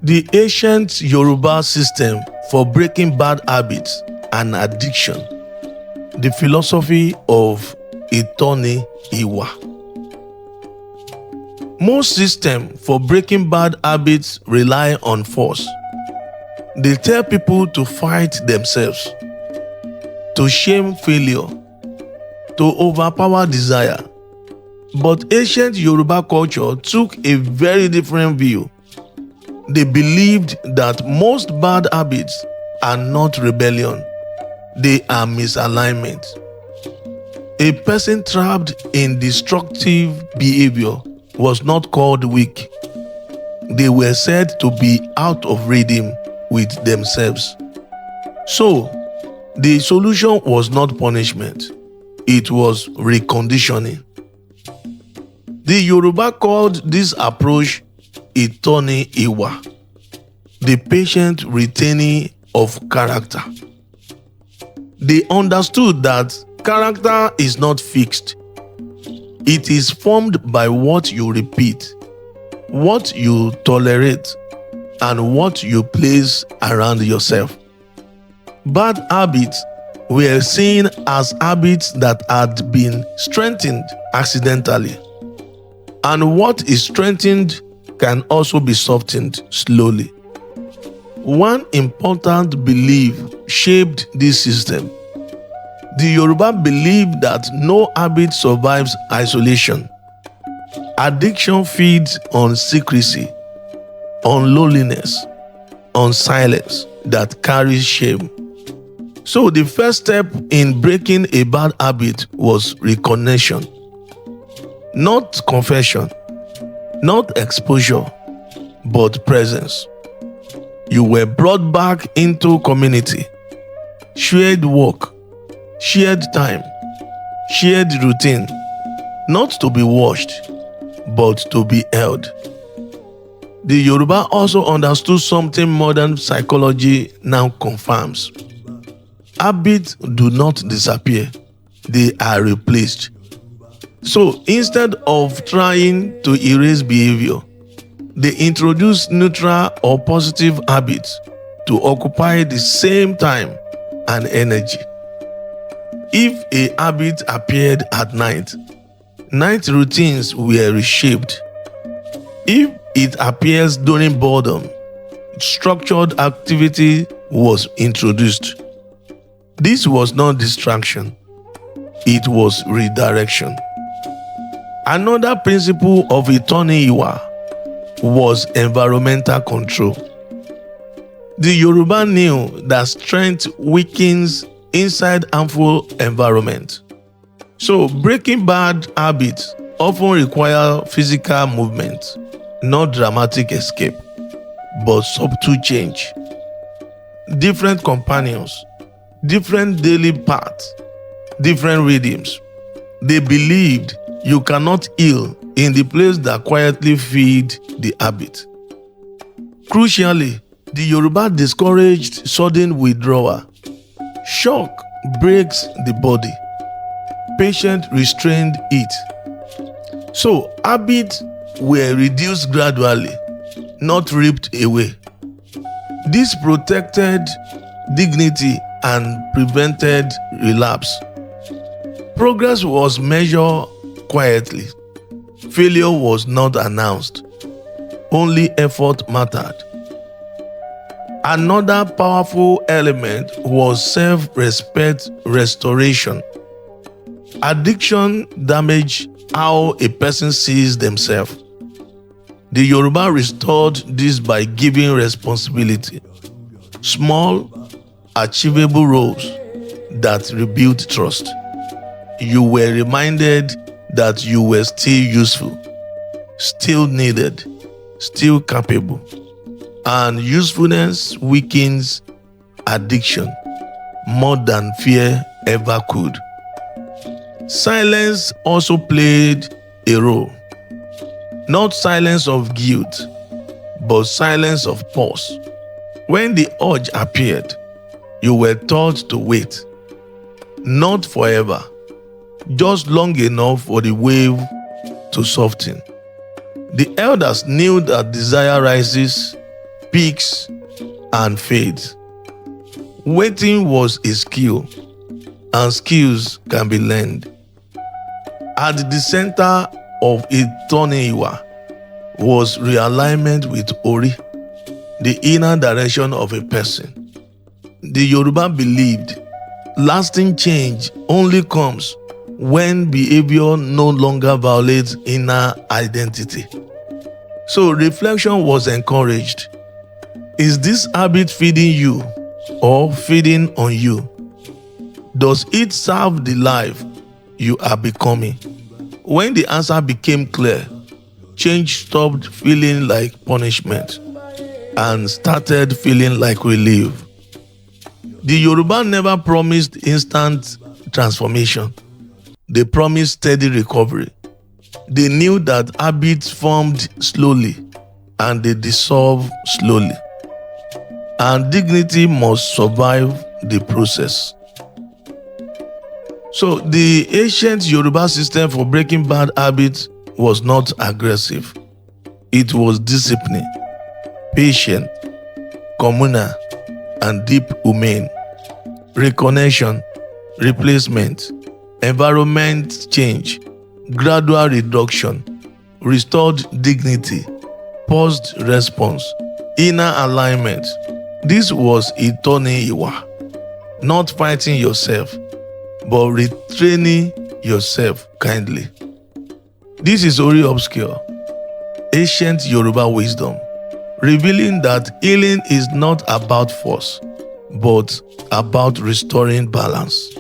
The ancient Yoruba system for breaking bad habits and addiction. The philosophy of ΙΤΟ NI ÌWÀ. Most systems for breaking bad habits rely on force. They tell people to fight themselves, to shame failure, to overpower desire. But ancient Yoruba culture took a very different view. They believed that most bad habits are not rebellion, they are misalignment. A person trapped in destructive behavior was not called weak. They were said to be out of rhythm with themselves. So, the solution was not punishment, it was reconditioning. The Yoruba called this approach ΙΤΟ NI ԻWÀ, the patient retaining of character. They understood that character is not fixed. It is formed by what you repeat, what you tolerate, and what you place around yourself. Bad habits were seen as habits that had been strengthened accidentally, and what is strengthened can also be softened slowly. One important belief shaped this system. The Yoruba believed that no habit survives isolation. Addiction feeds on secrecy, on loneliness, on silence that carries shame. So the first step in breaking a bad habit was reconnection. Not confession, not exposure, but presence. You were brought back into community, shared work, shared time, shared routine, not to be watched, but to be held. The Yoruba also understood something modern psychology now confirms. Habits do not disappear, they are replaced. So instead of trying to erase behavior, they introduce neutral or positive habits to occupy the same time and energy. If a habit appeared at night, night routines were reshaped. If it appears during boredom, structured activity was introduced. This was not distraction, it was redirection. Another principle of ΙΤΟ NI ԻWΑ was environmental control. The Yoruba knew that strength weakens inside harmful environment. So breaking bad habits often require physical movement, not dramatic escape, but subtle change. Different companions, different daily paths, different rhythms. They believed you cannot heal in the place that quietly feed the habit. Crucially, the Yoruba discouraged sudden withdrawal. Shock breaks the body. Patient restrained it. So habits were reduced gradually, not ripped away. This protected dignity and prevented relapse. Progress was measured quietly. Failure was not announced. Only effort mattered. Another powerful element was self-respect restoration. Addiction damaged how a person sees themselves. The Yoruba restored this by giving responsibility. Small, achievable roles that rebuilt trust. You were reminded that you were still useful, still needed, still capable. And usefulness weakens addiction more than fear ever could. Silence also played a role. Not silence of guilt, but silence of pause. When the urge appeared, you were taught to wait. Not forever, just long enough for the wave to soften. The elders knew that desire rises peaks and fades. Waiting was a skill, and skills can be learned. At the center of ÌTỌ NI ÌWÀ was realignment with Ori, the inner direction of a person. The Yoruba believed lasting change only comes when behavior no longer violates inner identity. So reflection was encouraged. Is this habit feeding you or feeding on you? Does it serve the life you are becoming? When the answer became clear, change stopped feeling like punishment and started feeling like relief. The Yoruba never promised instant transformation. They promised steady recovery. They knew that habits formed slowly and they dissolve slowly. And dignity must survive the process. So the ancient Yoruba system for breaking bad habits was not aggressive. It was discipline, patient, communal, and deep humane. Reconnection, replacement, environment change, gradual reduction, restored dignity, paused response, inner alignment. This was ΙΤỌ NI ԻWÀ, not fighting yourself, but retraining yourself kindly. This is Ori Obscure, ancient Yoruba wisdom, revealing that healing is not about force, but about restoring balance.